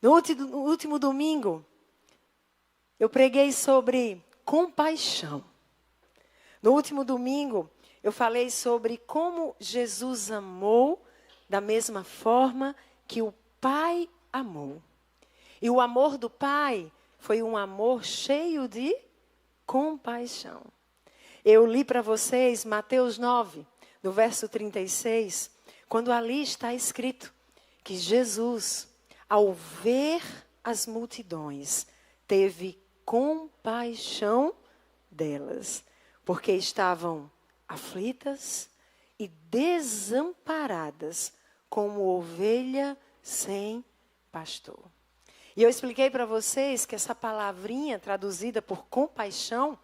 No último domingo, eu preguei sobre compaixão. No último domingo, eu falei sobre como Jesus amou da mesma forma que o Pai amou. E o amor do Pai foi um amor cheio de compaixão. Eu li para vocês Mateus 9, no verso 36, quando ali está escrito que Jesus, ao ver as multidões, teve compaixão delas, porque estavam aflitas e desamparadas, como ovelha sem pastor. E eu expliquei para vocês que essa palavrinha traduzida por compaixão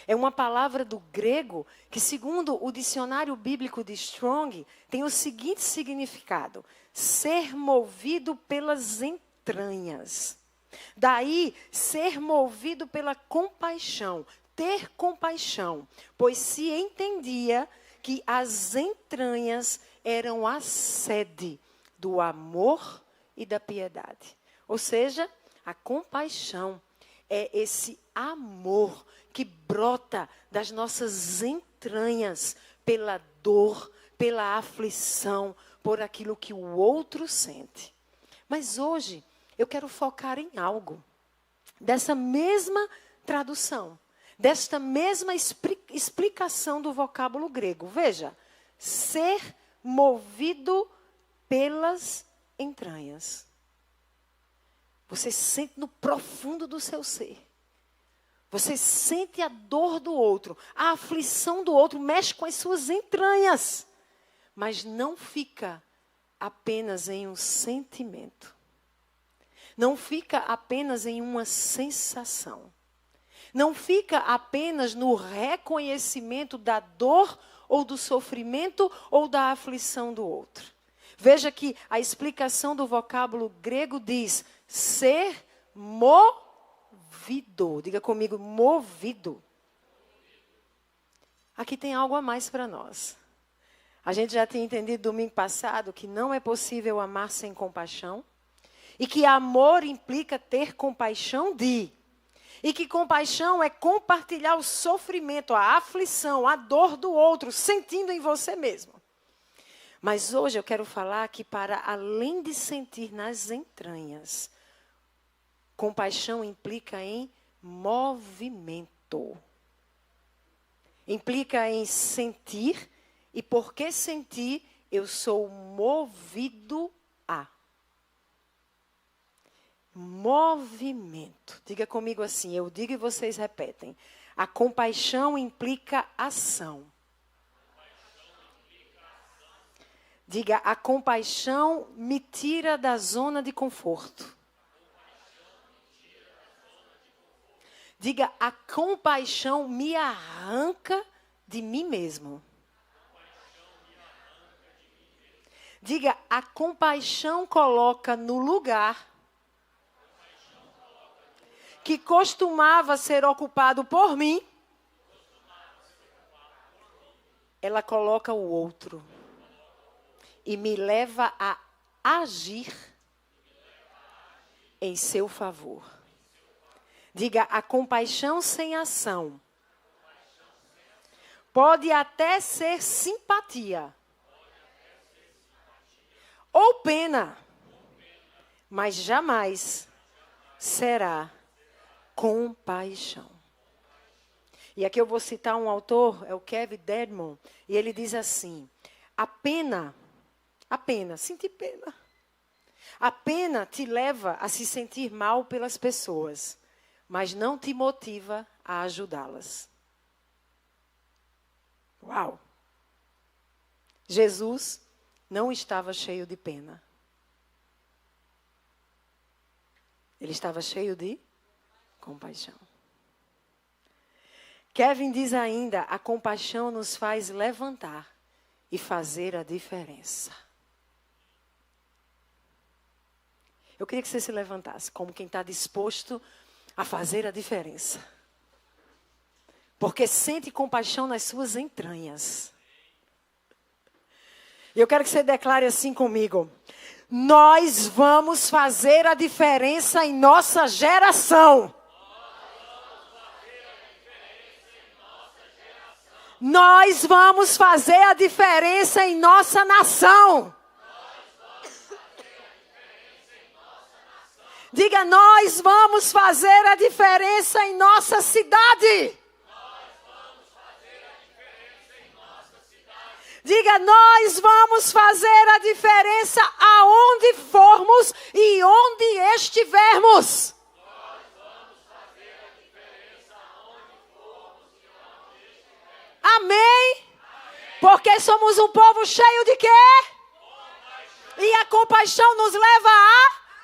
é uma palavra do grego que, segundo o dicionário bíblico de Strong, tem o seguinte significado: ser movido pelas entranhas. Daí, ser movido pela compaixão, ter compaixão, pois se entendia que as entranhas eram a sede do amor e da piedade. Ou seja, a compaixão é esse amor que brota das nossas entranhas pela dor, pela aflição, por aquilo que o outro sente. Mas hoje eu quero focar em algo dessa mesma tradução, desta mesma explicação do vocábulo grego. Veja, ser movido pelas entranhas. Você sente no profundo do seu ser. Você sente a dor do outro, a aflição do outro, mexe com as suas entranhas. Mas não fica apenas em um sentimento. Não fica apenas em uma sensação. Não fica apenas no reconhecimento da dor ou do sofrimento ou da aflição do outro. Veja que a explicação do vocábulo grego diz ser movido. Diga comigo, movido. Aqui tem algo a mais para nós. A gente já tinha entendido domingo passado que não é possível amar sem compaixão. E que amor implica ter compaixão de. E que compaixão é compartilhar o sofrimento, a aflição, a dor do outro, sentindo em você mesmo. Mas hoje eu quero falar que para além de sentir nas entranhas, compaixão implica em movimento. Implica em sentir, e porque sentir, eu sou movido a. Movimento. Diga comigo assim, eu digo e vocês repetem. A compaixão implica ação. Diga, a compaixão me tira da zona de conforto. Diga, a compaixão me arranca de mim mesmo. Diga, a compaixão coloca no lugar que costumava ser ocupado por mim, ela coloca o outro e me leva a agir em seu favor. Diga, a compaixão sem ação pode até ser simpatia ou pena, mas jamais será compaixão. E aqui eu vou citar um autor, é o Kevin Dedmon, e ele diz assim: a pena, sentir pena. A pena te leva a se sentir mal pelas pessoas, mas não te motiva a ajudá-las. Uau! Jesus não estava cheio de pena. Ele estava cheio de compaixão. Kevin diz ainda, a compaixão nos faz levantar e fazer a diferença. Eu queria que você se levantasse como quem está disposto a fazer a diferença. Porque sente compaixão nas suas entranhas. E eu quero que você declare assim comigo. Nós vamos fazer a diferença em nossa geração. Nós vamos fazer a diferença em nossa nação. Diga, nós vamos fazer a diferença em nossa cidade. Diga, nós vamos fazer a diferença aonde formos e onde estivermos. Amém? Porque somos um povo cheio de quê? E a compaixão nos leva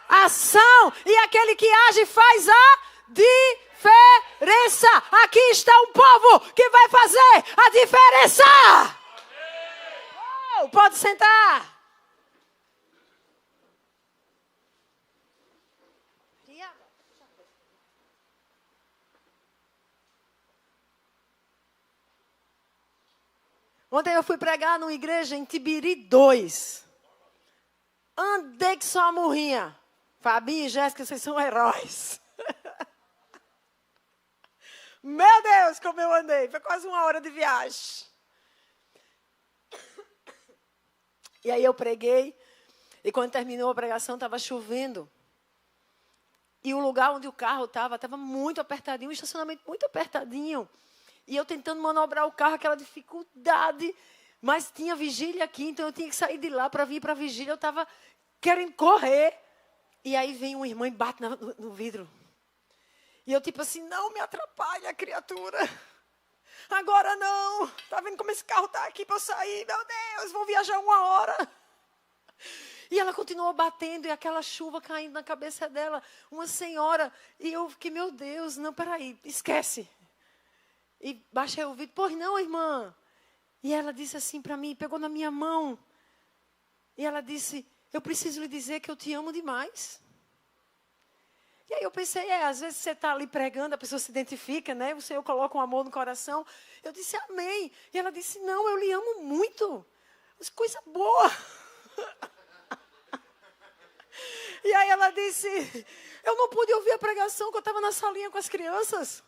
à ação. E aquele que age faz a diferença. Aqui está um povo que vai fazer a diferença. Oh, pode sentar. Ontem eu fui pregar numa igreja em Tibiri 2. Andei que só morrinha. Fabinho e Jéssica, vocês são heróis. Meu Deus, como eu andei. Foi quase 1 hora de viagem. E aí eu preguei. E quando terminou a pregação, estava chovendo. E o lugar onde o carro estava muito apertadinho. Um estacionamento muito apertadinho. E eu tentando manobrar o carro, aquela dificuldade. Mas tinha vigília aqui, então eu tinha que sair de lá para vir para a vigília. Eu estava querendo correr. E aí vem uma irmã e bate no vidro. E eu tipo assim, não me atrapalha, criatura. Agora não. Tá vendo como esse carro tá aqui para eu sair? Meu Deus, vou viajar 1 hora. E ela continuou batendo e aquela chuva caindo na cabeça dela. Uma senhora. E eu fiquei, meu Deus, não, peraí, esquece. E baixei o vidro, pois não, irmã. E ela disse assim para mim, pegou na minha mão. E ela disse, eu preciso lhe dizer que eu te amo demais. E aí eu pensei, às vezes você está ali pregando, a pessoa se identifica, né? O Senhor coloca um amor no coração. Eu disse, amém. E ela disse, não, eu lhe amo muito. Coisa boa. E aí ela disse, eu não pude ouvir a pregação, que eu estava na salinha com as crianças.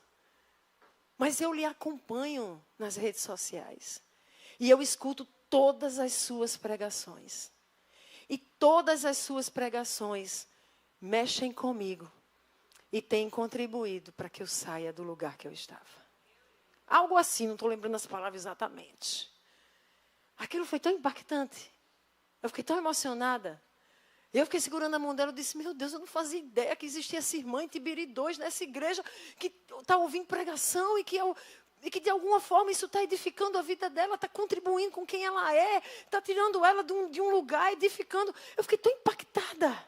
Mas eu lhe acompanho nas redes sociais. E eu escuto todas as suas pregações. E todas as suas pregações mexem comigo. E têm contribuído para que eu saia do lugar que eu estava. Algo assim, não estou lembrando as palavras exatamente. Aquilo foi tão impactante. Eu fiquei tão emocionada. Eu fiquei segurando a mão dela e disse, meu Deus, eu não fazia ideia que existia essa irmã em Tibiri 2, nessa igreja, que está ouvindo pregação e que de alguma forma isso está edificando a vida dela, está contribuindo com quem ela é, está tirando ela de um lugar, edificando. Eu fiquei tão impactada.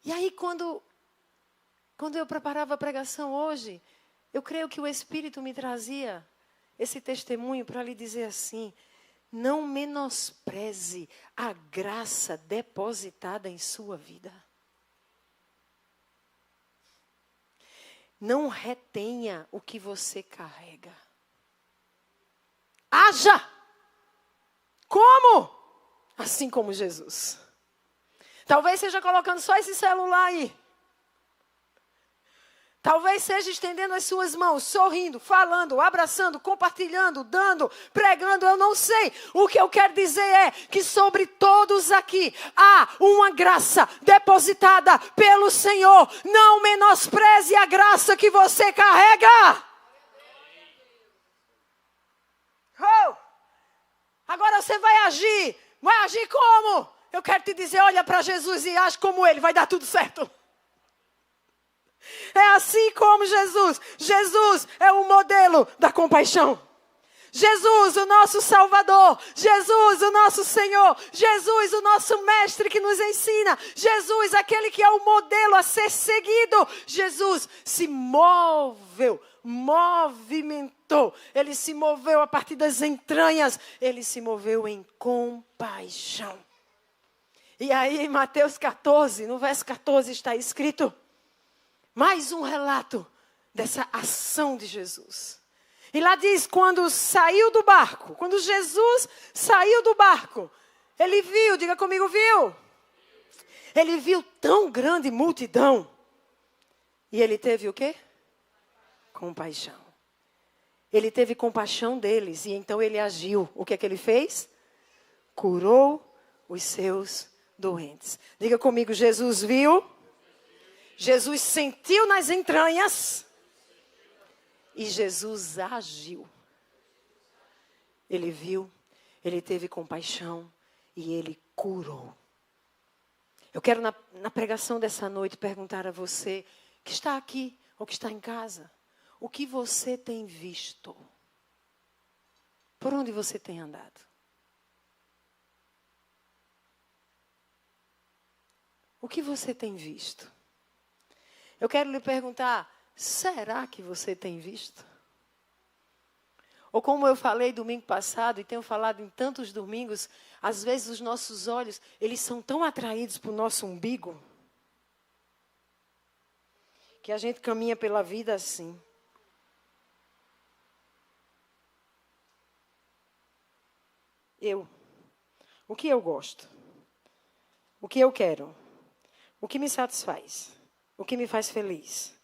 E aí, quando eu preparava a pregação hoje, eu creio que o Espírito me trazia esse testemunho para lhe dizer assim, não menospreze a graça depositada em sua vida. Não retenha o que você carrega. Haja! Como? Assim como Jesus. Talvez seja colocando só esse celular aí. Talvez seja estendendo as suas mãos, sorrindo, falando, abraçando, compartilhando, dando, pregando, eu não sei. O que eu quero dizer é que sobre todos aqui há uma graça depositada pelo Senhor. Não menospreze a graça que você carrega. Oh! Agora você vai agir. Vai agir como? Eu quero te dizer, olha para Jesus e age como Ele, vai dar tudo certo. É assim como Jesus. Jesus é o modelo da compaixão. Jesus, o nosso Salvador. Jesus, o nosso Senhor. Jesus, o nosso Mestre que nos ensina. Jesus, aquele que é o modelo a ser seguido. Jesus se movimentou. Ele se moveu a partir das entranhas. Ele se moveu em compaixão. E aí em Mateus 14, no verso 14 está escrito... mais um relato dessa ação de Jesus. E lá diz, quando saiu do barco, quando Jesus saiu do barco, ele viu, diga comigo, viu? Ele viu tão grande multidão. E ele teve o quê? Compaixão. Ele teve compaixão deles e então ele agiu. O que é que ele fez? Curou os seus doentes. Diga comigo, Jesus viu. Jesus sentiu nas entranhas. E Jesus agiu. Ele viu, ele teve compaixão e ele curou. Eu quero na pregação dessa noite perguntar a você que está aqui ou que está em casa. O que você tem visto? Por onde você tem andado? O que você tem visto? Eu quero lhe perguntar, será que você tem visto? Ou como eu falei domingo passado e tenho falado em tantos domingos, às vezes os nossos olhos, eles são tão atraídos para o nosso umbigo, que a gente caminha pela vida assim. O que eu gosto? O que eu quero? O que me satisfaz? O que me faz feliz?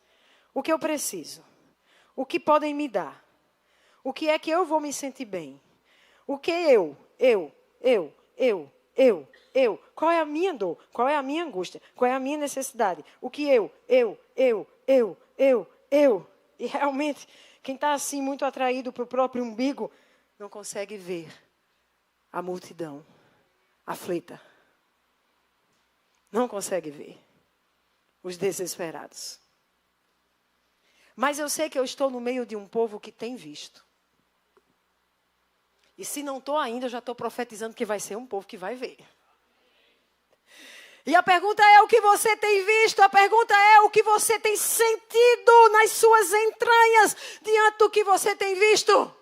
O que eu preciso? O que podem me dar? O que é que eu vou me sentir bem? O que eu? Qual é a minha dor? Qual é a minha angústia? Qual é a minha necessidade? O que eu? E realmente, quem está assim muito atraído para o próprio umbigo, não consegue ver a multidão aflita. Não consegue ver os desesperados. Mas eu sei que eu estou no meio de um povo que tem visto. E se não estou ainda, eu já estou profetizando que vai ser um povo que vai ver. E a pergunta é o que você tem visto, a pergunta é o que você tem sentido nas suas entranhas diante do que você tem visto.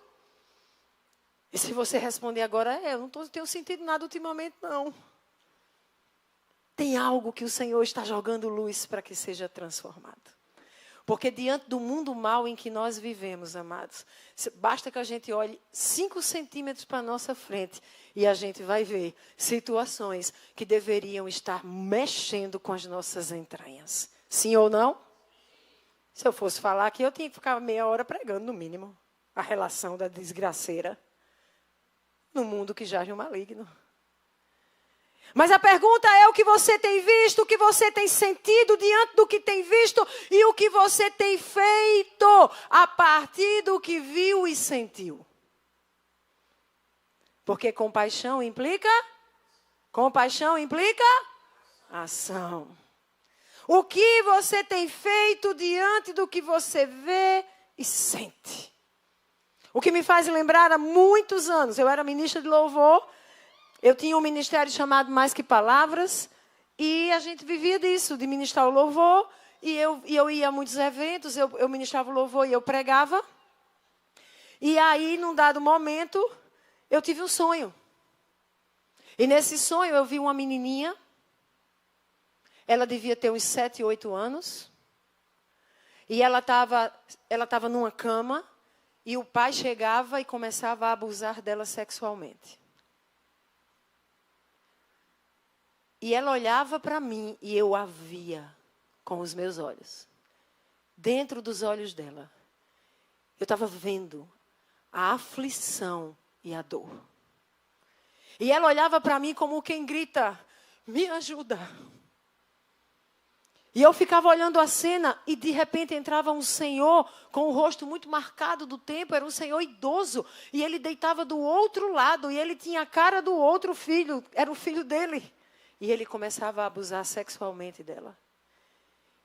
E se você responder agora, eu não tenho sentido nada ultimamente, não. Tem algo que o Senhor está jogando luz para que seja transformado. Porque diante do mundo mal em que nós vivemos, amados, basta que a gente olhe 5 centímetros para a nossa frente e a gente vai ver situações que deveriam estar mexendo com as nossas entranhas. Sim ou não? Se eu fosse falar aqui, eu tinha que ficar meia hora pregando, no mínimo, a relação da desgraceira no mundo que jaz no maligno. Mas a pergunta é o que você tem visto, o que você tem sentido diante do que tem visto e o que você tem feito a partir do que viu e sentiu. Porque compaixão implica ação. O que você tem feito diante do que você vê e sente. O que me faz lembrar há muitos anos, eu era ministra de louvor. Eu tinha um ministério chamado Mais Que Palavras, e a gente vivia disso, de ministrar o louvor, e eu ia a muitos eventos, eu ministrava o louvor e eu pregava. E aí, num dado momento, eu tive um sonho. E nesse sonho eu vi uma menininha, ela devia ter uns 7, 8 anos, e ela estava numa cama, e o pai chegava e começava a abusar dela sexualmente. E ela olhava para mim e eu a via com os meus olhos. Dentro dos olhos dela, eu estava vendo a aflição e a dor. E ela olhava para mim como quem grita, me ajuda. E eu ficava olhando a cena e de repente entrava um senhor com o rosto muito marcado do tempo, era um senhor idoso. E ele deitava do outro lado e ele tinha a cara do outro filho, era o filho dele. E ele começava a abusar sexualmente dela.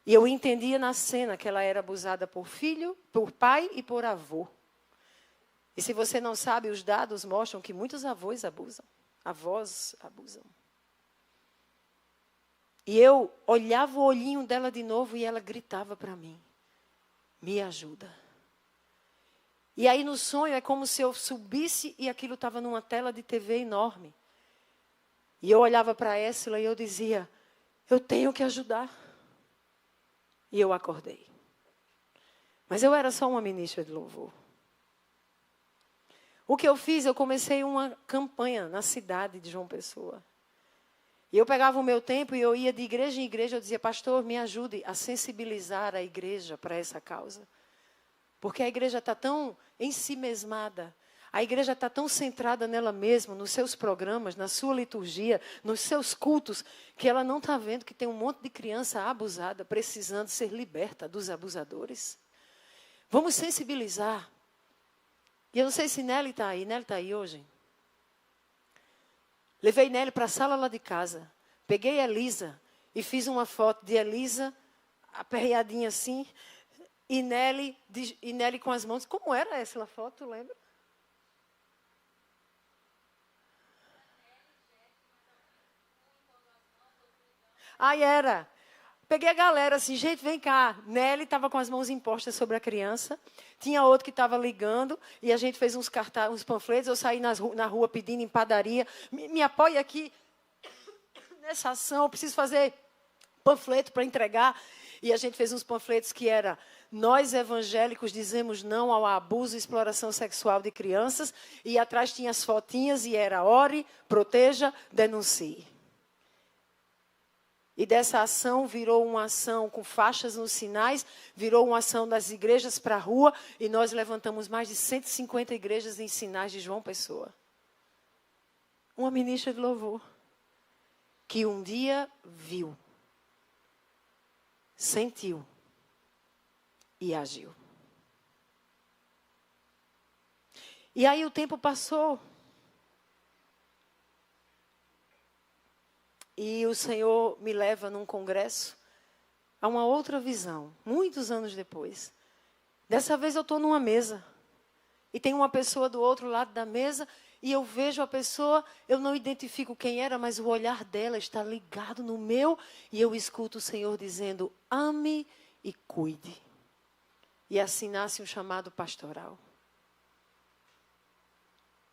E eu entendia na cena que ela era abusada por filho, por pai e por avô. E se você não sabe, os dados mostram que muitos avós abusam. Avós abusam. E eu olhava o olhinho dela de novo e ela gritava para mim, me ajuda. E aí no sonho é como se eu subisse e aquilo estava numa tela de TV enorme. E eu olhava para Éssila e eu dizia, eu tenho que ajudar. E eu acordei. Mas eu era só uma ministra de louvor. O que eu fiz, eu comecei uma campanha na cidade de João Pessoa. E eu pegava o meu tempo e eu ia de igreja em igreja, eu dizia, pastor, me ajude a sensibilizar a igreja para essa causa. Porque a igreja está tão ensimesmada, a igreja está tão centrada nela mesma, nos seus programas, na sua liturgia, nos seus cultos, que ela não está vendo que tem um monte de criança abusada, precisando ser liberta dos abusadores. Vamos sensibilizar. E eu não sei se Nelly está aí. Nelly está aí hoje? Levei Nelly para a sala lá de casa. Peguei a Elisa e fiz uma foto de Elisa, aperreadinha assim, e Nelly com as mãos. Como era essa foto, lembra? Aí era. Peguei a galera assim, gente, vem cá. Nelly estava com as mãos impostas sobre a criança. Tinha outro que estava ligando. E a gente fez uns cartazes, uns panfletos. Eu saí na rua pedindo em padaria. Me apoia aqui nessa ação. Eu preciso fazer panfleto para entregar. E a gente fez uns panfletos que era: nós evangélicos dizemos não ao abuso e exploração sexual de crianças. E atrás tinha as fotinhas e era: ore, proteja, denuncie. E dessa ação virou uma ação com faixas nos sinais, virou uma ação das igrejas para a rua, e nós levantamos mais de 150 igrejas em sinais de João Pessoa. Uma ministra de louvor, que um dia viu, sentiu e agiu. E aí o tempo passou. E o Senhor me leva num congresso a uma outra visão, muitos anos depois. Dessa vez eu estou numa mesa. E tem uma pessoa do outro lado da mesa. E eu vejo a pessoa, eu não identifico quem era, mas o olhar dela está ligado no meu. E eu escuto o Senhor dizendo: ame e cuide. E assim nasce um chamado pastoral.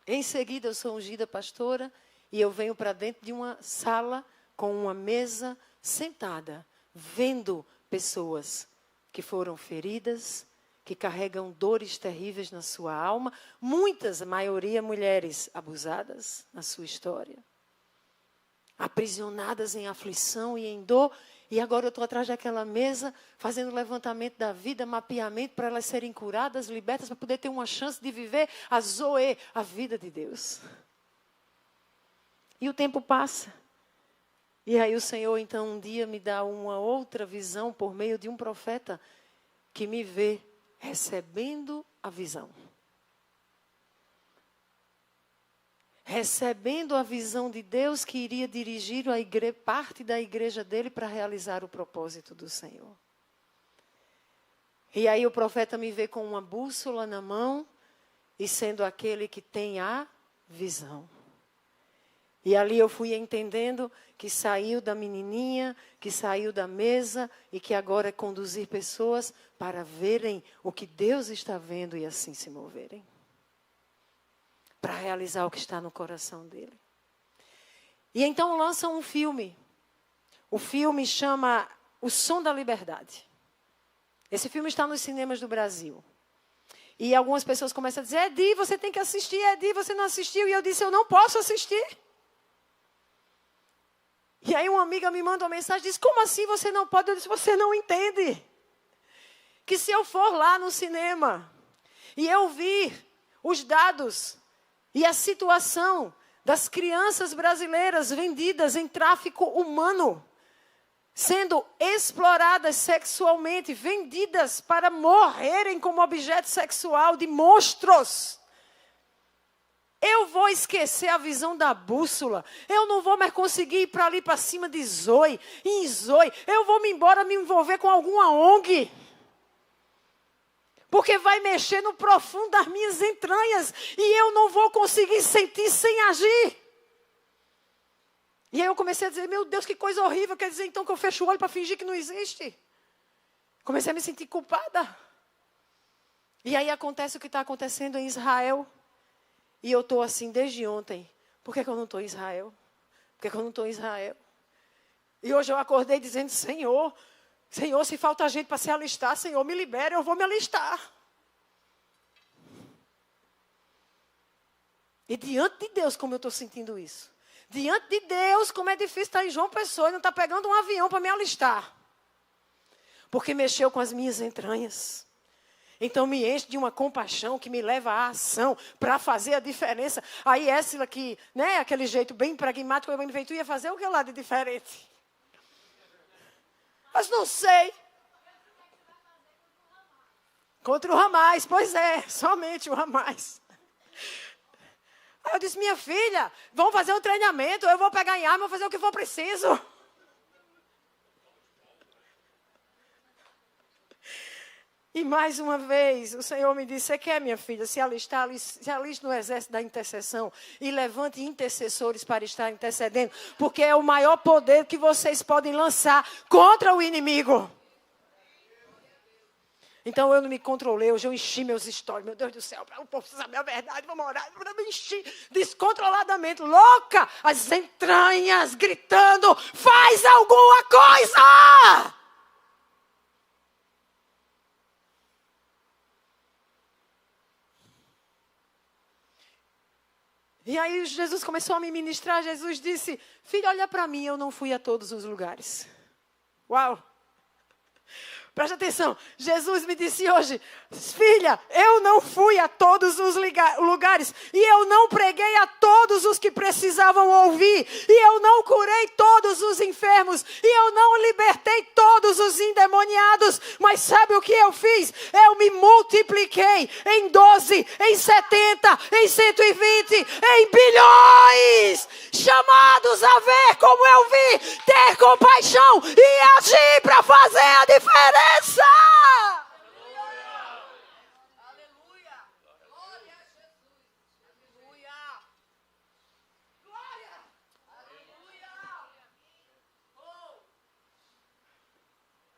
Em seguida eu sou ungida pastora. E eu venho para dentro de uma sala com uma mesa sentada, vendo pessoas que foram feridas, que carregam dores terríveis na sua alma, muitas, a maioria mulheres abusadas na sua história, aprisionadas em aflição e em dor. E agora eu estou atrás daquela mesa, fazendo levantamento da vida, mapeamento para elas serem curadas, libertas, para poder ter uma chance de viver a Zoe, a vida de Deus. E o tempo passa. E aí o Senhor, então, um dia me dá uma outra visão por meio de um profeta que me vê recebendo a visão. Recebendo a visão de Deus que iria dirigir parte da igreja dele para realizar o propósito do Senhor. E aí o profeta me vê com uma bússola na mão e sendo aquele que tem a visão. E ali eu fui entendendo que saiu da menininha, que saiu da mesa e que agora é conduzir pessoas para verem o que Deus está vendo e assim se moverem. Para realizar o que está no coração dele. E então lançam um filme. O filme chama O Som da Liberdade. Esse filme está nos cinemas do Brasil. E algumas pessoas começam a dizer: Edi, você tem que assistir, Edi, você não assistiu. E eu disse: eu não posso assistir. E aí uma amiga me manda uma mensagem e diz: como assim você não pode? Eu disse: você não entende. Que se eu for lá no cinema e eu vir os dados e a situação das crianças brasileiras vendidas em tráfico humano, sendo exploradas sexualmente, vendidas para morrerem como objeto sexual de monstros, eu vou esquecer a visão da bússola. Eu não vou mais conseguir ir para ali para cima de Zoe, em Zoe. Eu vou me embora me envolver com alguma ONG. Porque vai mexer no profundo das minhas entranhas. E eu não vou conseguir sentir sem agir. E aí eu comecei a dizer: meu Deus, que coisa horrível. Quer dizer então que eu fecho o olho para fingir que não existe? Comecei a me sentir culpada. E aí acontece o que está acontecendo em Israel. E eu estou assim desde ontem. Por que eu não estou em Israel? Por que eu não estou em Israel? E hoje eu acordei dizendo: Senhor, se falta gente para se alistar, Senhor, me libere, eu vou me alistar. E diante de Deus, como eu estou sentindo isso. Diante de Deus, como é difícil estar em João Pessoa e não estar pegando um avião para me alistar. Porque mexeu com as minhas entranhas. Então me enche de uma compaixão que me leva à ação para fazer a diferença. Aí Éssila que, né, aquele jeito bem pragmático, eu me veio, tu ia fazer o que lá de diferente? Mas não sei. Contra o Hamas, pois é, somente o Hamas. Aí eu disse, minha filha, vamos fazer um treinamento, eu vou pegar em arma, vou fazer o que for preciso. E mais uma vez, o Senhor me disse, você quer, minha filha, se aliste no exército da intercessão e levante intercessores para estar intercedendo, porque é o maior poder que vocês podem lançar contra o inimigo. Então eu não me controlei, hoje eu enchi meus stories, meu Deus do céu, para o povo saber a verdade, vamos orar, eu me enchi descontroladamente, louca, as entranhas gritando, faz alguma coisa! E aí Jesus começou a me ministrar, Jesus disse, filha, olha para mim, eu não fui a todos os lugares. Uau! Preste atenção, Jesus me disse hoje, filha, eu não fui a todos os lugares, e eu não preguei a todos os que precisavam ouvir, e eu não curei todos os enfermos, e eu não libertei todos os endemoniados, mas sabe o que eu fiz? Eu me multipliquei em 12, em 70, em 120, em bilhões, chamados a ver como eu vi, ter compaixão e agir para fazer a diferença. Aleluia! Glória a Jesus! Aleluia! Glória! Aleluia!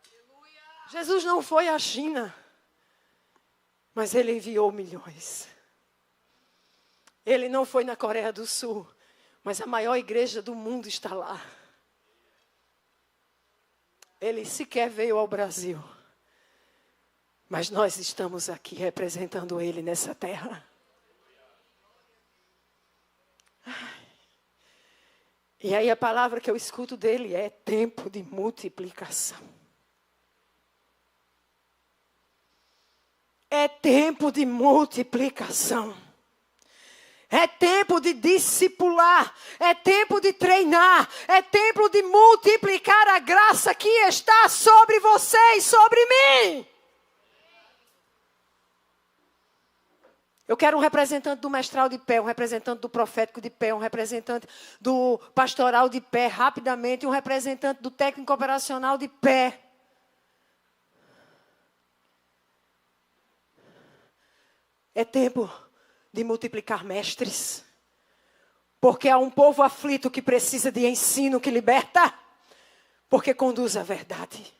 Aleluia! Jesus não foi à China, mas ele enviou milhões. Ele não foi na Coreia do Sul, mas a maior igreja do mundo está lá. Ele sequer veio ao Brasil. Mas nós estamos aqui representando ele nessa terra. E aí a palavra que eu escuto dele é tempo de multiplicação. É tempo de multiplicação. É tempo de discipular, é tempo de treinar, é tempo de multiplicar a graça que está sobre vocês, sobre mim. Eu quero um representante do mestral de pé, um representante do profético de pé, um representante do pastoral de pé, rapidamente, um representante do técnico operacional de pé. É tempo de multiplicar mestres. Porque há um povo aflito que precisa de ensino que liberta. Porque conduz à verdade.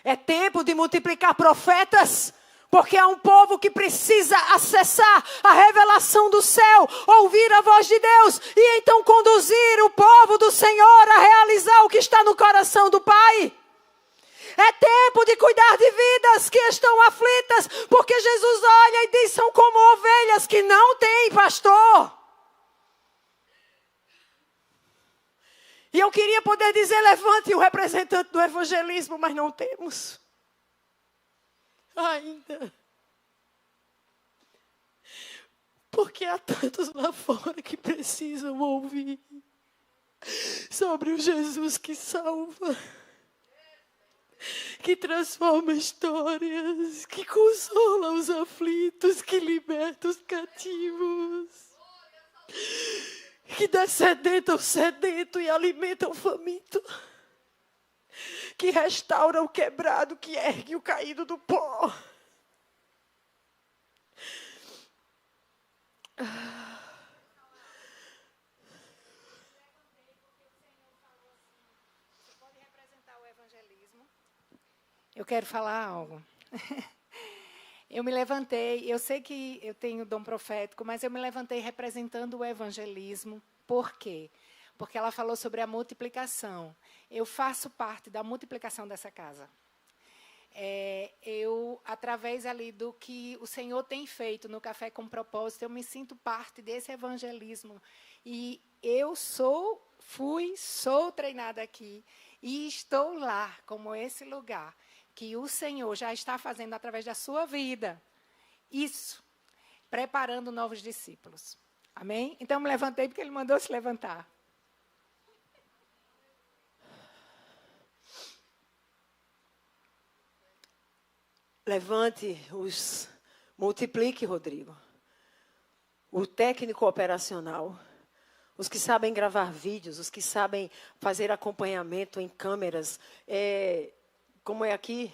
É tempo de multiplicar profetas. Porque há um povo que precisa acessar a revelação do céu. Ouvir a voz de Deus. E então conduzir o povo do Senhor a realizar o que está no coração do Pai. É tempo de cuidar de vidas que estão aflitas, porque Jesus olha e diz, são como ovelhas que não têm pastor. E eu queria poder dizer, levante o representante do evangelismo, mas não temos. Ainda. Porque há tantos lá fora que precisam ouvir sobre o Jesus que salva. Que transforma histórias, que consola os aflitos, que liberta os cativos, que dá sedento ao sedento e alimenta o faminto, que restaura o quebrado, que ergue o caído do pó. Eu quero falar algo. Eu me levantei, eu sei que eu tenho dom profético, mas eu me levantei representando o evangelismo. Por quê? Porque ela falou sobre a multiplicação. Eu faço parte da multiplicação dessa casa. eu, através ali do que o Senhor tem feito no Café com Propósito, eu me sinto parte desse evangelismo. E eu sou treinada aqui e estou lá, como esse lugar que o Senhor já está fazendo através da sua vida. Isso, preparando novos discípulos. Amém? Então, me levantei porque Ele mandou se levantar. Levante multiplique, Rodrigo. O técnico operacional, os que sabem gravar vídeos, os que sabem fazer acompanhamento em câmeras, como é aqui?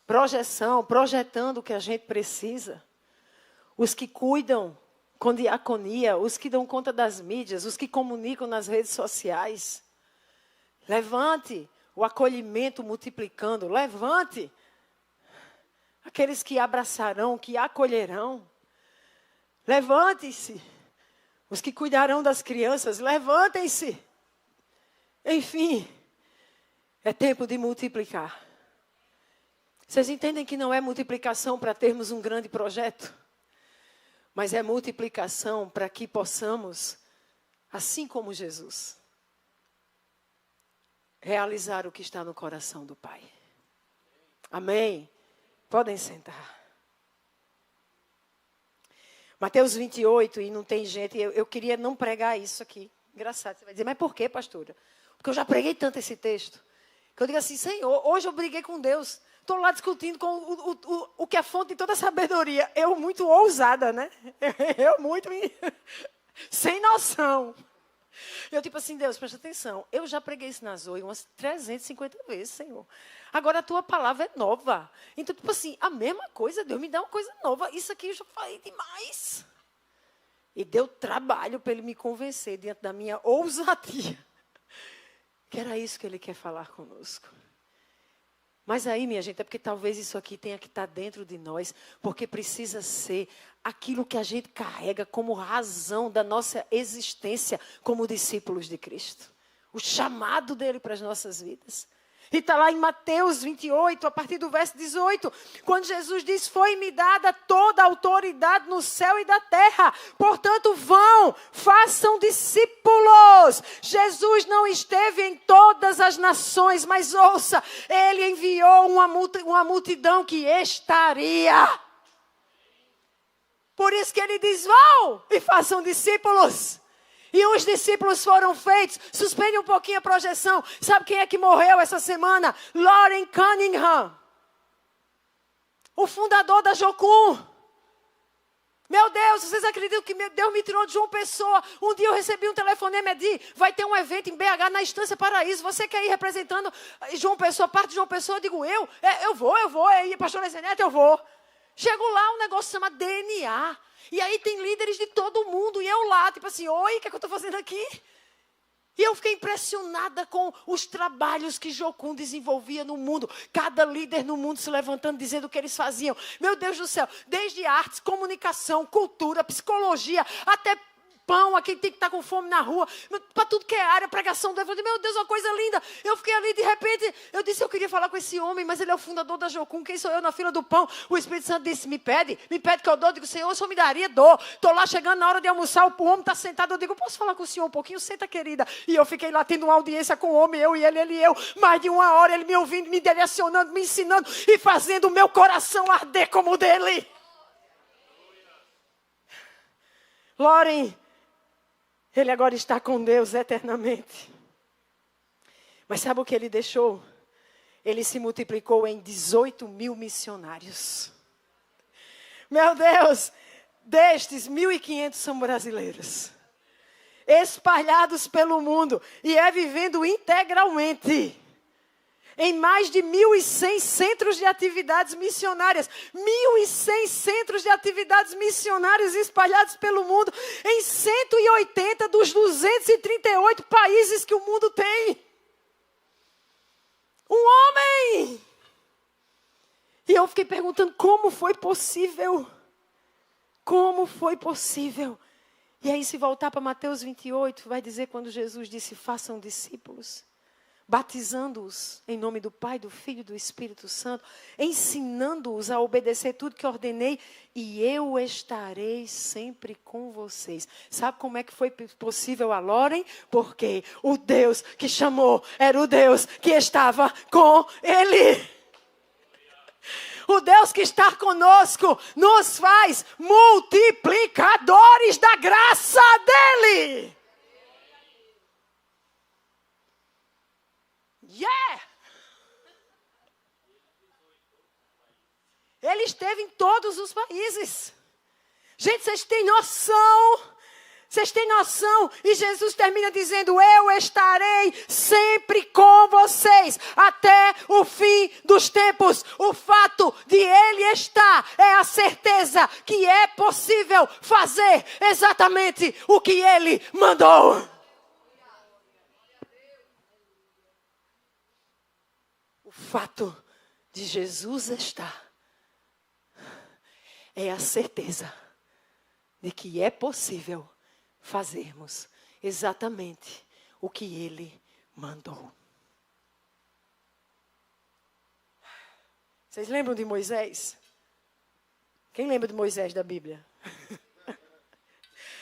Projetando o que a gente precisa. Os que cuidam com diaconia, os que dão conta das mídias, os que comunicam nas redes sociais. Levante o acolhimento multiplicando. Levante aqueles que abraçarão, que acolherão. Levante-se os que cuidarão das crianças. Levantem-se. Enfim, é tempo de multiplicar. Vocês entendem que não é multiplicação para termos um grande projeto? Mas é multiplicação para que possamos, assim como Jesus, realizar o que está no coração do Pai. Amém? Podem sentar. Mateus 28, e não tem gente, eu queria não pregar isso aqui. Engraçado, você vai dizer, mas por quê, pastora? Porque eu já preguei tanto esse texto. Que eu digo assim, Senhor, hoje eu briguei com Deus. Estou lá discutindo com o que é fonte de toda a sabedoria. Eu muito ousada, né? Eu muito sem noção. Eu tipo assim, Deus, presta atenção. Eu já preguei isso na Zoe umas 350 vezes, Senhor. Agora a tua palavra é nova. Então, tipo assim, a mesma coisa, Deus me dá uma coisa nova. Isso aqui eu já falei demais. E deu trabalho para Ele me convencer diante da minha ousadia. Que era isso que Ele quer falar conosco. Mas aí, minha gente, é porque talvez isso aqui tenha que estar dentro de nós, porque precisa ser aquilo que a gente carrega como razão da nossa existência como discípulos de Cristo. O chamado dele para as nossas vidas. E está lá em Mateus 28, a partir do verso 18, quando Jesus diz, foi-me dada toda a autoridade no céu e da terra. Portanto, vão, façam discípulos. Jesus não esteve em todas as nações, mas ouça, ele enviou uma multidão que estaria. Por isso que ele diz, vão e façam discípulos. E os discípulos foram feitos. Suspende um pouquinho a projeção. Sabe quem é que morreu essa semana? Loren Cunningham. O fundador da Jocum. Meu Deus, vocês acreditam que Deus me tirou de João Pessoa? Um dia eu recebi um telefonema, vai ter um evento em BH na Estância Paraíso. Você quer ir representando João Pessoa, parte de João Pessoa? Eu digo, eu vou. Pastor Lezenete, eu vou. Chego lá, um negócio chama DNA. E aí tem líderes de todo mundo. E eu lá, tipo assim, oi, o que é que eu estou fazendo aqui? E eu fiquei impressionada com os trabalhos que Jocum desenvolvia no mundo. Cada líder no mundo se levantando, dizendo o que eles faziam. Meu Deus do céu, desde artes, comunicação, cultura, psicologia, até pão a quem tem que estar com fome na rua. Para tudo que é área, pregação do evangelho. Meu Deus, uma coisa linda. Eu fiquei ali, de repente, eu disse, eu queria falar com esse homem, mas ele é o fundador da Jocum. Quem sou eu na fila do pão? O Espírito Santo disse, me pede que eu dou. Eu digo, Senhor, o Senhor me daria, dou. Estou lá chegando na hora de almoçar, o homem está sentado. Eu digo, posso falar com o senhor um pouquinho? Senta, querida. E eu fiquei lá tendo uma audiência com o homem, eu e ele e eu. Mais de uma hora, ele me ouvindo, me direcionando, me ensinando e fazendo o meu coração arder como o dele. Loren, ele agora está com Deus eternamente. Mas sabe o que ele deixou? Ele se multiplicou em 18 mil missionários. Meu Deus, destes 1.500 são brasileiros. Espalhados pelo mundo e vivendo integralmente. Em mais de 1.100 centros de atividades missionárias. 1.100 centros de atividades missionárias espalhados pelo mundo. Em 180 dos 238 países que o mundo tem. Um homem! E eu fiquei perguntando como foi possível? Como foi possível? E aí se voltar para Mateus 28, vai dizer quando Jesus disse, façam discípulos. batizando-os em nome do Pai, do Filho e do Espírito Santo, ensinando-os a obedecer tudo que ordenei, e eu estarei sempre com vocês. Sabe como é que foi possível a Loren? Porque o Deus que chamou era o Deus que estava com ele. O Deus que está conosco nos faz multiplicadores da graça dele. Yeah! Ele esteve em todos os países. Gente, vocês têm noção? Vocês têm noção? E Jesus termina dizendo: eu estarei sempre com vocês até o fim dos tempos. O fato de ele estar é a certeza que é possível fazer exatamente o que ele mandou. O fato de Jesus estar é a certeza de que é possível fazermos exatamente o que ele mandou. Vocês lembram de Moisés? Quem lembra de Moisés da Bíblia?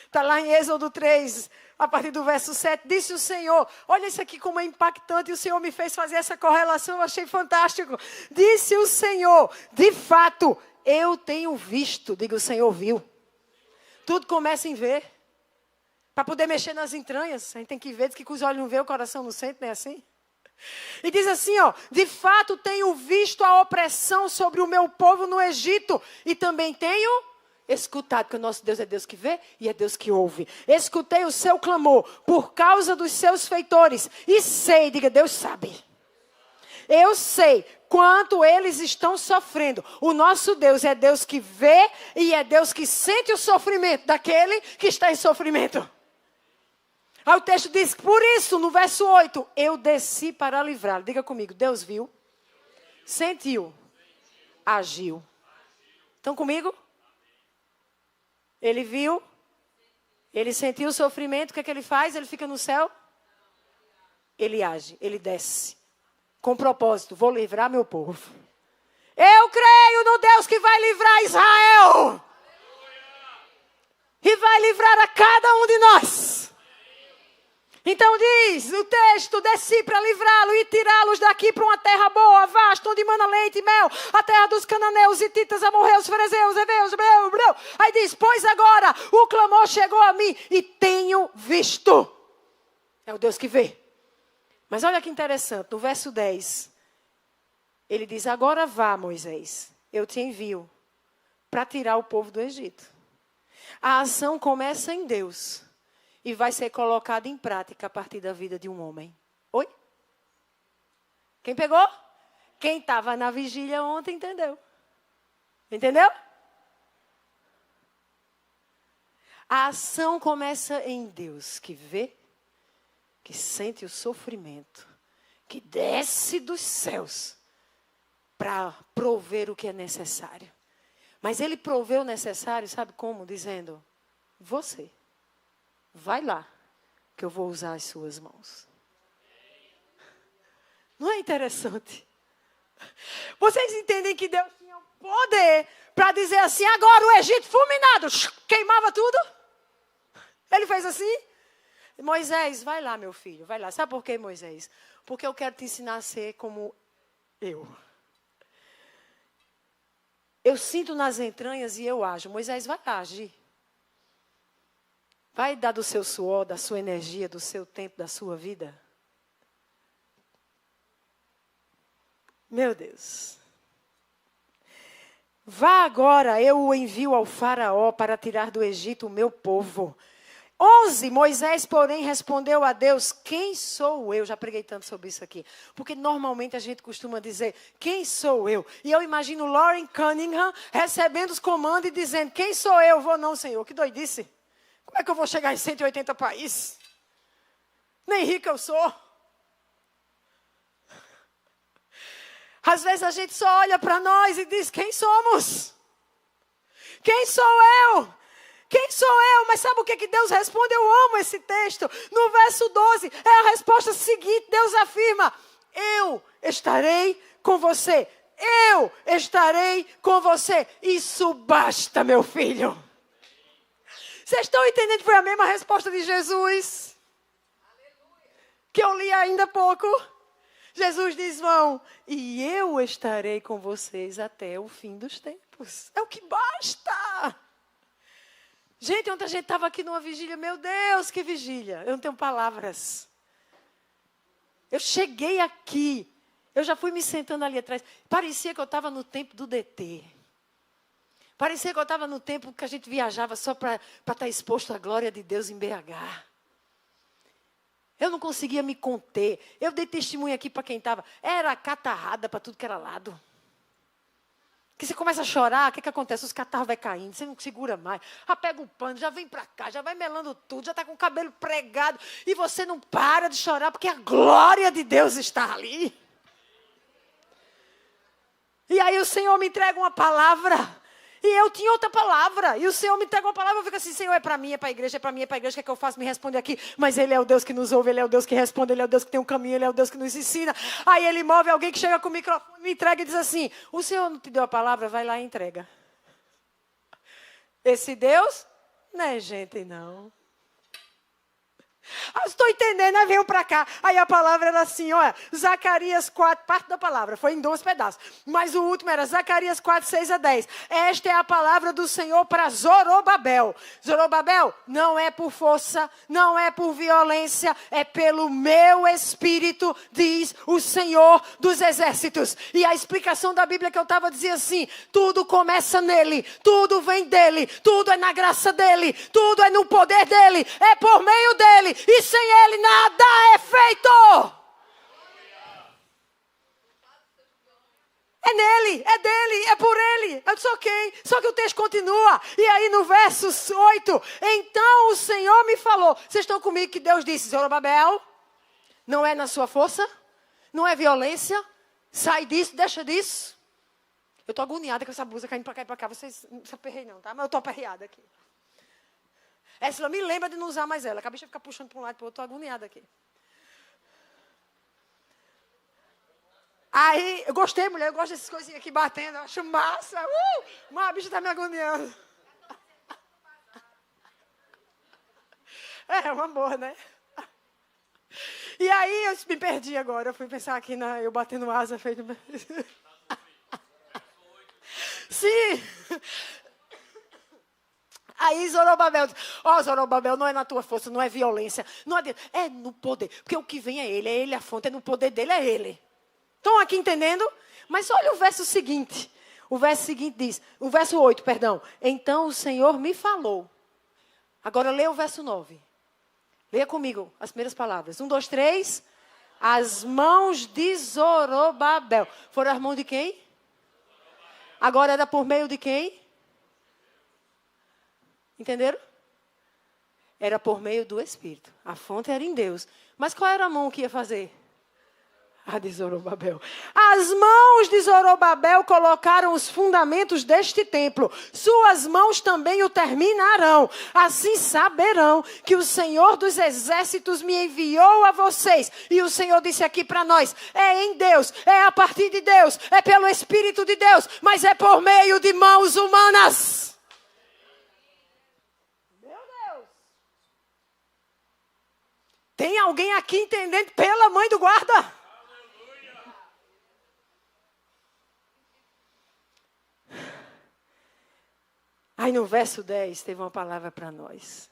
Está lá em Êxodo 3, a partir do verso 7, disse o Senhor, olha isso aqui como é impactante, e o Senhor me fez fazer essa correlação, eu achei fantástico. Disse o Senhor, de fato, eu tenho visto, diga, o Senhor viu. Tudo começa em ver. Para poder mexer nas entranhas, a gente tem que ver, diz que com os olhos não vê, o coração não sente, não é assim? E diz assim, ó, de fato tenho visto a opressão sobre o meu povo no Egito, e também tenho escutado, que o nosso Deus é Deus que vê e é Deus que ouve. Escutei o seu clamor por causa dos seus feitores, e sei, diga, Deus sabe. Eu sei quanto eles estão sofrendo. O nosso Deus é Deus que vê e é Deus que sente o sofrimento daquele que está em sofrimento. Aí o texto diz, por isso, no verso 8, eu desci para livrá-lo. Diga comigo, Deus viu, sentiu, agiu. Estão comigo? Ele viu, ele sentiu o sofrimento, o que é que ele faz? Ele fica no céu? Ele age, ele desce. Com propósito, vou livrar meu povo. Eu creio no Deus que vai livrar Israel. E vai livrar a cada um de nós. Então diz o texto, desci para livrá-lo e tirá-los daqui para uma terra boa, vasta, onde mana leite e mel, a terra dos cananeus, hititas, amorreus, ferezeus, heveus, hebreu. Aí diz, pois agora o clamor chegou a mim e tenho visto. É o Deus que vê. Mas olha que interessante, no verso 10, ele diz, agora vá, Moisés, eu te envio para tirar o povo do Egito. A ação começa em Deus. E vai ser colocado em prática a partir da vida de um homem. Oi? Quem pegou? Quem estava na vigília ontem entendeu. Entendeu? A ação começa em Deus, que vê, que sente o sofrimento, que desce dos céus para prover o que é necessário. Mas ele proveu o necessário, sabe como? Dizendo, você. Vai lá, que eu vou usar as suas mãos. Não é interessante? Vocês entendem que Deus tinha o poder para dizer assim, agora o Egito fulminado, queimava tudo? Ele fez assim? Moisés, vai lá, meu filho, vai lá. Sabe por quê, Moisés? Porque eu quero te ensinar a ser como eu. Eu sinto nas entranhas e eu ajo. Moisés, vai lá, agir. Vai dar do seu suor, da sua energia, do seu tempo, da sua vida? Meu Deus. Vá agora, eu o envio ao faraó para tirar do Egito o meu povo. 11, Moisés, porém, respondeu a Deus, quem sou eu? Já preguei tanto sobre isso aqui. Porque normalmente a gente costuma dizer, quem sou eu? E eu imagino Loren Cunningham recebendo os comandos e dizendo, quem sou eu? Vou não, Senhor. Que doidice. Como é que eu vou chegar em 180 países? Nem rico eu sou. Às vezes a gente só olha para nós e diz, quem somos? Quem sou eu? Quem sou eu? Mas sabe o que Deus responde? Eu amo esse texto. No verso 12, é a resposta seguinte. Deus afirma: eu estarei com você. Eu estarei com você. Isso basta, meu filho. Vocês estão entendendo que foi a mesma resposta de Jesus? Que eu li ainda há pouco. Jesus diz: vão, e eu estarei com vocês até o fim dos tempos. É o que basta. Gente, ontem a gente estava aqui numa vigília. Meu Deus, que vigília. Eu não tenho palavras. Eu cheguei aqui. Eu já fui me sentando ali atrás. Parecia que eu estava no tempo do DT. Parecia que eu estava no tempo que a gente viajava só para estar exposto à glória de Deus em BH. Eu não conseguia me conter. Eu dei testemunho aqui para quem estava. Era catarrada para tudo que era lado. Que você começa a chorar, o que acontece? Os catarros vão caindo, você não segura mais. Já pega o pano, já vem para cá, já vai melando tudo, já está com o cabelo pregado. E você não para de chorar, porque a glória de Deus está ali. E aí o Senhor me entrega uma palavra. E eu tinha outra palavra. E o Senhor me entrega uma palavra. Eu fico assim: Senhor, é para mim, é para a igreja, é para mim, é para a igreja. O que é que eu faço? Me responde aqui. Mas Ele é o Deus que nos ouve, Ele é o Deus que responde, Ele é o Deus que tem um caminho, Ele é o Deus que nos ensina. Aí Ele move alguém que chega com o microfone, me entrega e diz assim: o Senhor não te deu a palavra? Vai lá e entrega. Esse Deus não é gente, não. Ah, estou entendendo, aí veio para cá. Aí a palavra era assim, olha, Zacarias 4, parte da palavra, foi em 2 pedaços. Mas o último era Zacarias 4, 6 a 10. Esta é a palavra do Senhor para Zorobabel. Zorobabel, não é por força, não é por violência, é pelo meu espírito, diz o Senhor dos exércitos. E a explicação da Bíblia que eu estava dizia assim: tudo começa nele, tudo vem dele, tudo é na graça dele, tudo é no poder dele, é por meio dele. E sem Ele nada é feito. É nele, é dele, é por Ele. Eu disse ok. Só que o texto continua. E aí no verso 8. Então o Senhor me falou. Vocês estão comigo que Deus disse: Zorobabel, não é na sua força, não é violência. Sai disso, deixa disso. Eu estou agoniada com essa blusa caindo para cá e para cá. Vocês não se aperrei não, tá? Mas eu estou aperreada aqui. Essa me lembra de não usar mais ela. Acabei de ficar puxando para um lado e para o outro. Estou agoniada aqui. Aí, eu gostei, mulher. Eu gosto dessas coisinhas aqui batendo. Eu acho massa. Mas a bicha está me agoniando. É uma boa, né? E aí, eu me perdi agora. Eu fui pensar aqui, eu batendo asa. Feito... Sim. Aí Zorobabel diz: Zorobabel, não é na tua força, não é violência, não é no poder, porque o que vem é ele a fonte, é no poder dele, é ele. Estão aqui entendendo? Mas olha o verso seguinte. O verso seguinte diz, o verso 8, perdão. Então o Senhor me falou. Agora leia o verso 9. Leia comigo as primeiras palavras. 1, 2, 3. As mãos de Zorobabel. Foram as mãos de quem? Agora era por meio de quem? Entenderam? Era por meio do Espírito. A fonte era em Deus. Mas qual era a mão que ia fazer? A de Zorobabel. As mãos de Zorobabel colocaram os fundamentos deste templo. Suas mãos também o terminarão. Assim saberão que o Senhor dos exércitos me enviou a vocês. E o Senhor disse aqui para nós: é em Deus, é a partir de Deus, é pelo Espírito de Deus, mas é por meio de mãos humanas. Tem alguém aqui entendendo pela mãe do guarda? Aleluia. Aí no verso 10 teve uma palavra para nós.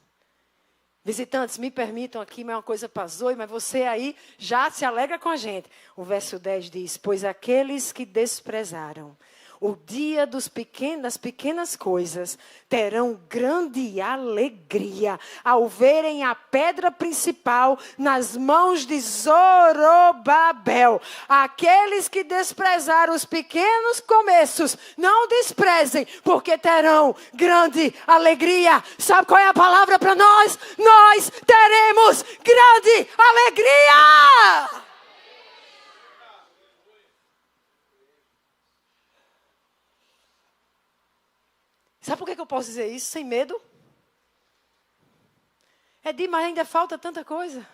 Visitantes, me permitam aqui, mas é uma coisa para Zoe, mas você aí já se alegra com a gente. O verso 10 diz: pois aqueles que desprezaram o dia das pequenas coisas terão grande alegria ao verem a pedra principal nas mãos de Zorobabel. Aqueles que desprezaram os pequenos começos, não desprezem, porque terão grande alegria. Sabe qual é a palavra para nós? Nós teremos grande alegria! Sabe por que eu posso dizer isso sem medo? É demais, ainda falta tanta coisa.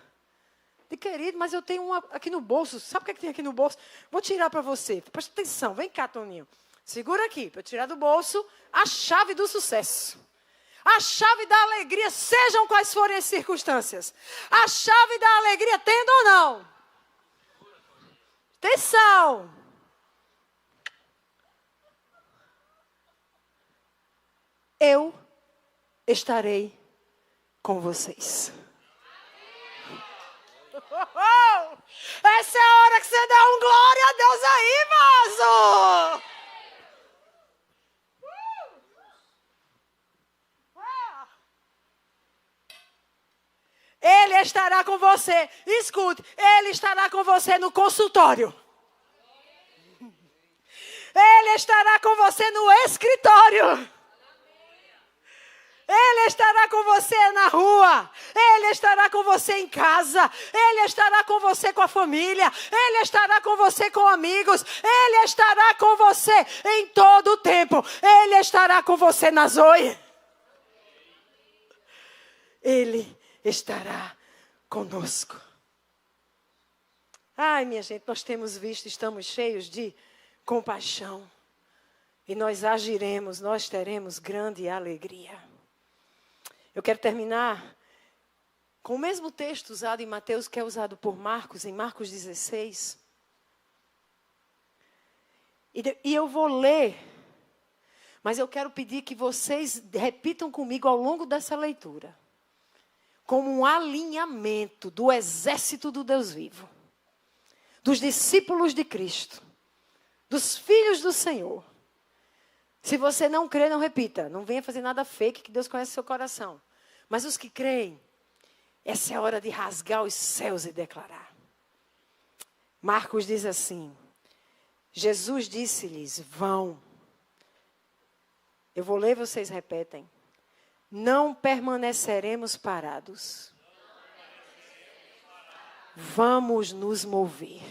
De querido, mas eu tenho uma aqui no bolso. Sabe o que, é que tem aqui no bolso? Vou tirar para você. Presta atenção. Vem cá, Toninho. Segura aqui, para eu tirar do bolso a chave do sucesso. A chave da alegria, sejam quais forem as circunstâncias. A chave da alegria, tendo ou não. Atenção. Eu estarei com vocês. Essa é a hora que você dá um glória a Deus aí, vaso. Ele estará com você. Escute, Ele estará com você no consultório. Ele estará com você no escritório. Ele estará com você na rua. Ele estará com você em casa. Ele estará com você com a família. Ele estará com você com amigos. Ele estará com você em todo o tempo. Ele estará com você na Zoe. Ele estará conosco. Ai, minha gente, nós temos visto, estamos cheios de compaixão. E nós agiremos, nós teremos grande alegria. Eu quero terminar com o mesmo texto usado em Mateus, que é usado por Marcos, em Marcos 16. E eu vou ler, mas eu quero pedir que vocês repitam comigo ao longo dessa leitura. Como um alinhamento do exército do Deus vivo. Dos discípulos de Cristo. Dos filhos do Senhor. Se você não crê, não repita. Não venha fazer nada fake, que Deus conhece seu coração. Mas os que creem, essa é a hora de rasgar os céus e declarar. Marcos diz assim: Jesus disse-lhes, vão. Eu vou ler, vocês repetem. Não permaneceremos parados. Vamos nos mover.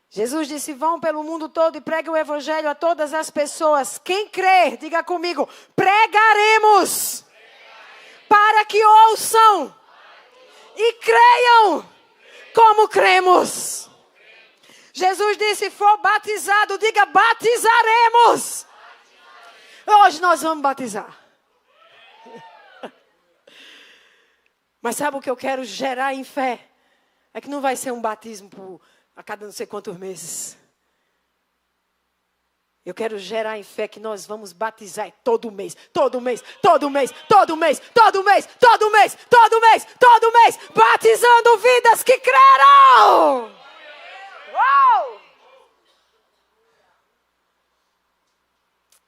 Jesus disse, vão pelo mundo todo e preguem o evangelho a todas as pessoas. Quem crer, diga comigo, pregaremos. Para que ouçam e creiam como cremos. Jesus disse, for batizado, diga, batizaremos. Hoje nós vamos batizar. Mas sabe o que eu quero gerar em fé? É que não vai ser um batismo a cada não sei quantos meses. Eu quero gerar em fé que nós vamos batizar todo mês, todo mês, todo mês, todo mês, todo mês, todo mês, todo mês, todo mês, batizando vidas que creram. Uou!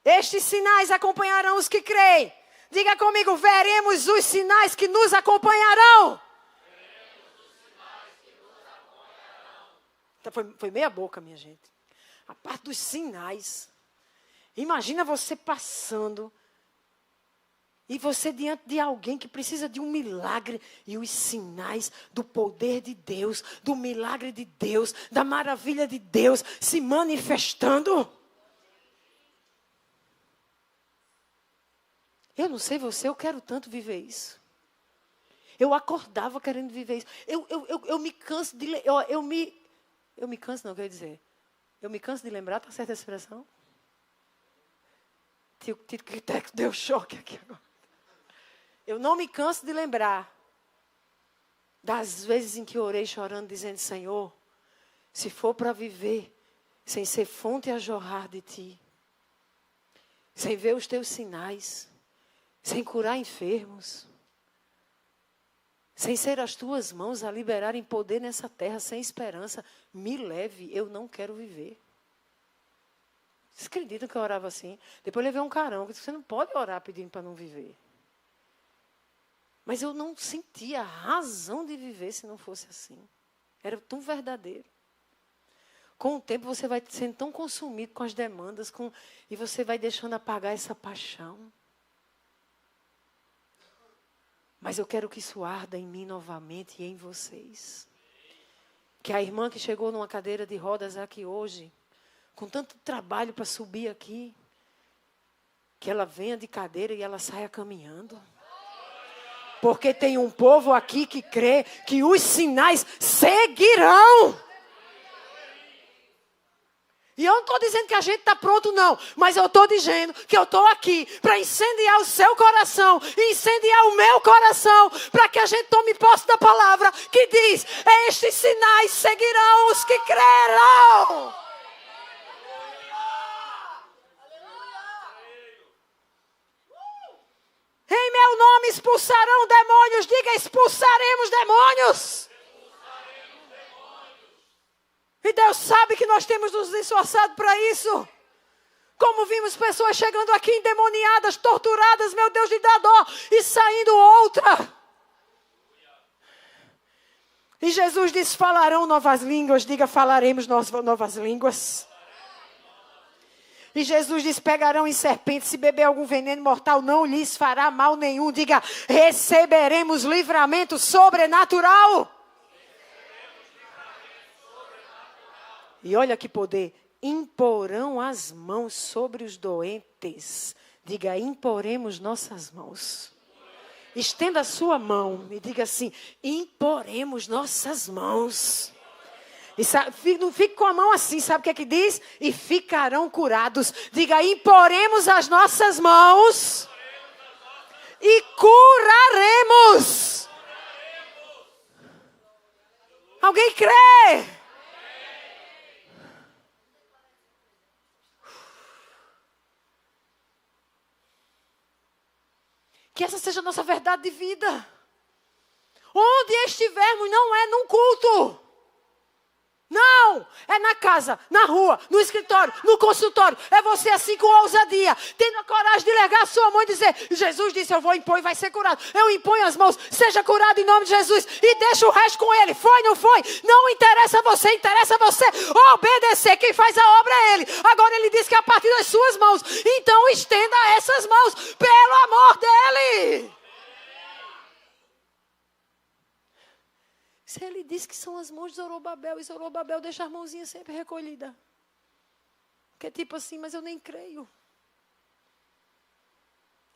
Estes sinais acompanharão os que creem. Diga comigo, veremos os sinais que nos acompanharão. Foi meia boca, minha gente. A parte dos sinais. Imagina você passando e você diante de alguém que precisa de um milagre e os sinais do poder de Deus, do milagre de Deus, da maravilha de Deus se manifestando. Eu não sei você, eu quero tanto viver isso. Eu acordava querendo viver isso. Eu me canso de... Eu me canso, não, quer dizer. Eu me canso de lembrar, tá certa a expressão? Tio deu choque aqui agora. Eu não me canso de lembrar das vezes em que eu orei chorando, dizendo, Senhor, se for para viver sem ser fonte a jorrar de Ti, sem ver os Teus sinais, sem curar enfermos, sem ser as Tuas mãos a liberarem poder nessa terra, sem esperança, me leve, eu não quero viver. Vocês acreditam que eu orava assim? Depois eu levei um carão, que você não pode orar pedindo para não viver. Mas eu não sentia razão de viver se não fosse assim. Era tão verdadeiro. Com o tempo você vai sendo tão consumido com as demandas, e você vai deixando apagar essa paixão. Mas eu quero que isso arda em mim novamente e em vocês. Que a irmã que chegou numa cadeira de rodas aqui hoje, com tanto trabalho para subir aqui, que ela venha de cadeira e ela saia caminhando. Porque tem um povo aqui que crê que os sinais seguirão. E eu não estou dizendo que a gente está pronto, não. Mas eu estou dizendo que eu estou aqui para incendiar o seu coração. E incendiar o meu coração. Para que a gente tome posse da palavra que diz: estes sinais seguirão os que crerão. Em meu nome expulsarão demônios. Diga: expulsaremos demônios. E Deus sabe que nós temos nos esforçado para isso. Como vimos pessoas chegando aqui endemoniadas, torturadas, meu Deus, de dar dó, e saindo outra. E Jesus diz: falarão novas línguas. Diga: falaremos novas línguas. E Jesus diz: pegarão em serpentes, se beber algum veneno mortal, não lhes fará mal nenhum. Diga: receberemos livramento sobrenatural. E olha que poder: imporão as mãos sobre os doentes. Diga: imporemos nossas mãos. Estenda a sua mão e diga assim: imporemos nossas mãos. E não fique com a mão assim, sabe o que é que diz? E ficarão curados. Diga: imporemos as nossas mãos e curaremos. Alguém crê? Que essa seja a nossa verdade de vida. Onde estivermos, não é num culto. Não, é na casa, na rua, no escritório, no consultório. É você assim com ousadia, tendo a coragem de largar a sua mão e dizer: Jesus disse, eu vou impor e vai ser curado. Eu imponho as mãos, seja curado em nome de Jesus. E deixa o resto com ele. Foi, não foi? Não interessa você, interessa você obedecer. Quem faz a obra é ele. Agora ele diz que é a partir das suas mãos. Então estenda essas mãos pelo amor dele. Se ele diz que são as mãos de Zorobabel, e Zorobabel deixa a mãozinha sempre recolhida. Que é tipo assim: mas eu nem creio.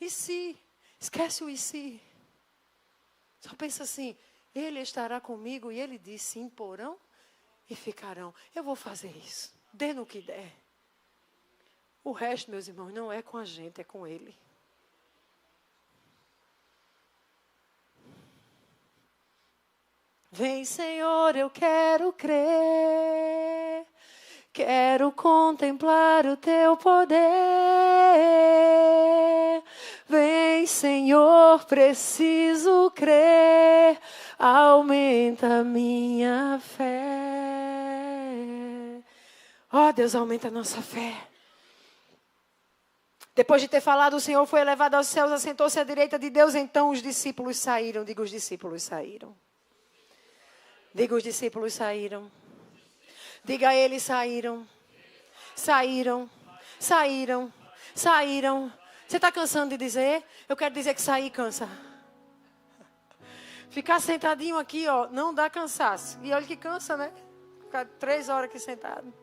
E se? Esquece o e se. Só pensa assim: ele estará comigo, e ele disse: imporão e ficarão. Eu vou fazer isso, dê no que der. O resto, meus irmãos, não é com a gente, é com ele. Vem, Senhor, eu quero crer, quero contemplar o teu poder. Vem, Senhor, preciso crer, aumenta minha fé. Ó, Deus, aumenta a nossa fé. Depois de ter falado, o Senhor foi elevado aos céus, assentou-se à direita de Deus. Então os discípulos saíram. Diga: os discípulos saíram. Diga: os discípulos saíram. Diga: eles saíram. Saíram. Saíram. Saíram. Você está cansando de dizer? Eu quero dizer que sair cansa. Ficar sentadinho aqui, ó, não dá cansaço. E olha que cansa, né? Ficar 3 horas aqui sentado.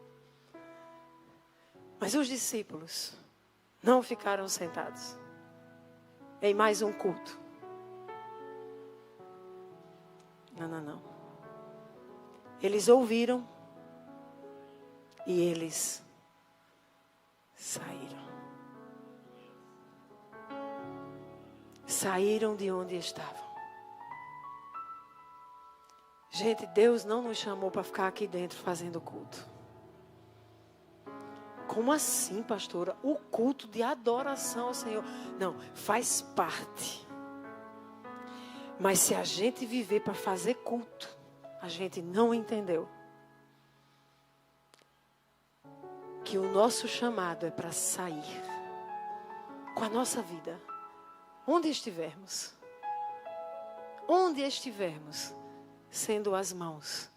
Mas os discípulos não ficaram sentados em mais um culto. Não, não, não. Eles ouviram e eles saíram. Saíram de onde estavam. Gente, Deus não nos chamou para ficar aqui dentro fazendo culto. Como assim, pastora? O culto de adoração ao Senhor. Não, faz parte. Mas se a gente viver para fazer culto, a gente não entendeu que o nosso chamado é para sair com a nossa vida, onde estivermos, sendo as mãos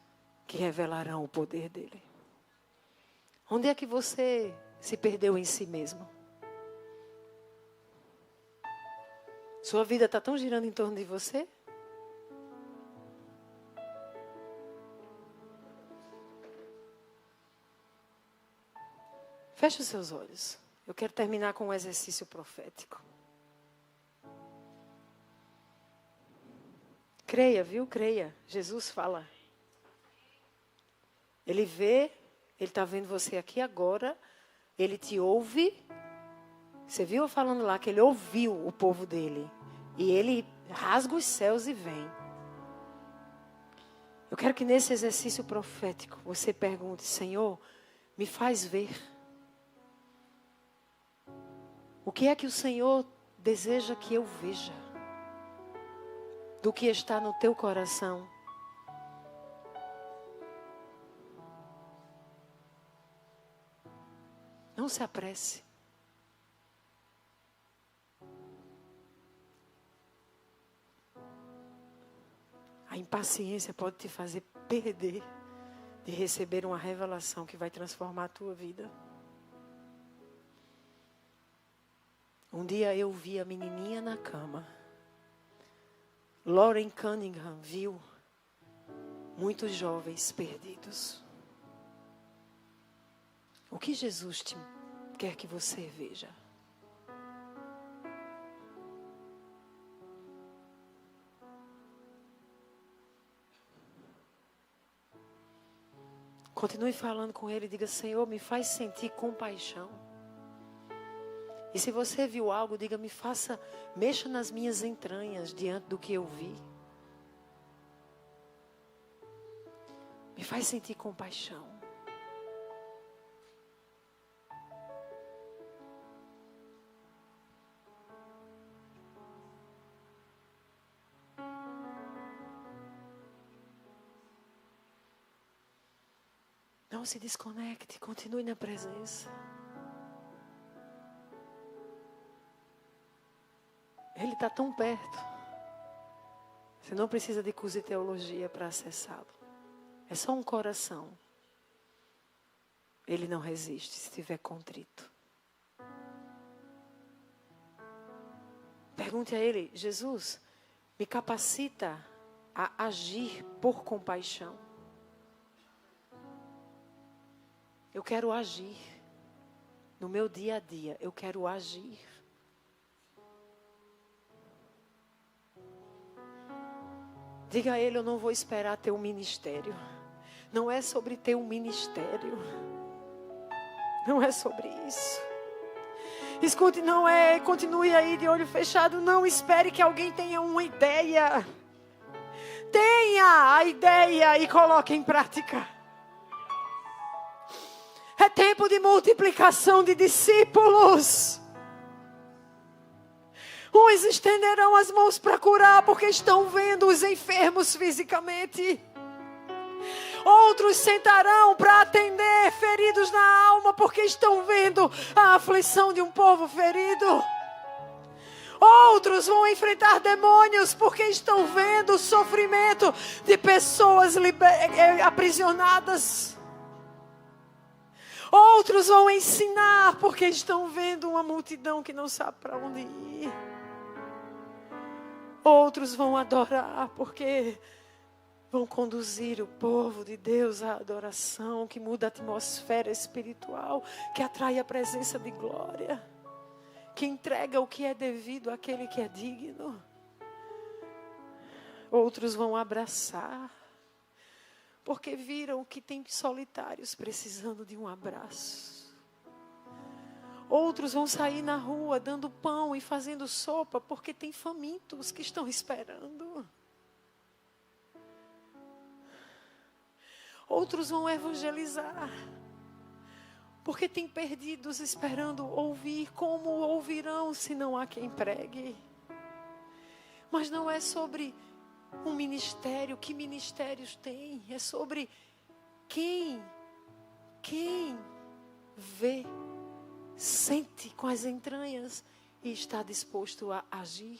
que revelarão o poder dele. Onde é que você se perdeu em si mesmo? Sua vida está tão girando em torno de você? Feche os seus olhos. Eu quero terminar com um exercício profético. Creia, viu? Creia. Jesus fala. Ele vê, ele está vendo você aqui agora, ele te ouve. Você viu eu falando lá que ele ouviu o povo dele. E ele rasga os céus e vem. Eu quero que nesse exercício profético você pergunte: Senhor, me faz ver. O que é que o Senhor deseja que eu veja? Do que está no teu coração. Não se apresse. A impaciência pode te fazer perder de receber uma revelação que vai transformar a tua vida. Um dia eu vi a menininha na cama. Lauren Cunningham viu muitos jovens perdidos. O que Jesus quer que você veja? Continue falando com Ele e diga: Senhor, me faz sentir compaixão. E se você viu algo, diga: mexa nas minhas entranhas diante do que eu vi. Me faz sentir compaixão. Não se desconecte, continue na presença. Ele está tão perto. Você não precisa de curso de teologia para acessá-lo. É só um coração. Ele não resiste se estiver contrito. Pergunte a Ele: Jesus, me capacita a agir por compaixão. Eu quero agir. No meu dia a dia, eu quero agir. Diga a Ele: eu não vou esperar ter um ministério. Não é sobre ter um ministério. Não é sobre isso. Escute, não é, continue aí de olho fechado. Não espere que alguém tenha uma ideia. Tenha a ideia e coloque em prática. É tempo de multiplicação de discípulos. Uns estenderão as mãos para curar porque estão vendo os enfermos fisicamente. Outros sentarão para atender feridos na alma porque estão vendo a aflição de um povo ferido. Outros vão enfrentar demônios porque estão vendo o sofrimento de pessoas aprisionadas. Outros vão ensinar porque estão vendo uma multidão que não sabe para onde ir. Outros vão adorar porque vão conduzir o povo de Deus à adoração que muda a atmosfera espiritual, que atrai a presença de glória, que entrega o que é devido àquele que é digno. Outros vão abraçar porque viram que tem solitários precisando de um abraço. Outros vão sair na rua dando pão e fazendo sopa porque tem famintos que estão esperando. Outros vão evangelizar porque tem perdidos esperando ouvir. Como ouvirão se não há quem pregue? Mas não é sobre um ministério. Que ministérios tem? É sobre quem vê, sente com as entranhas e está disposto a agir.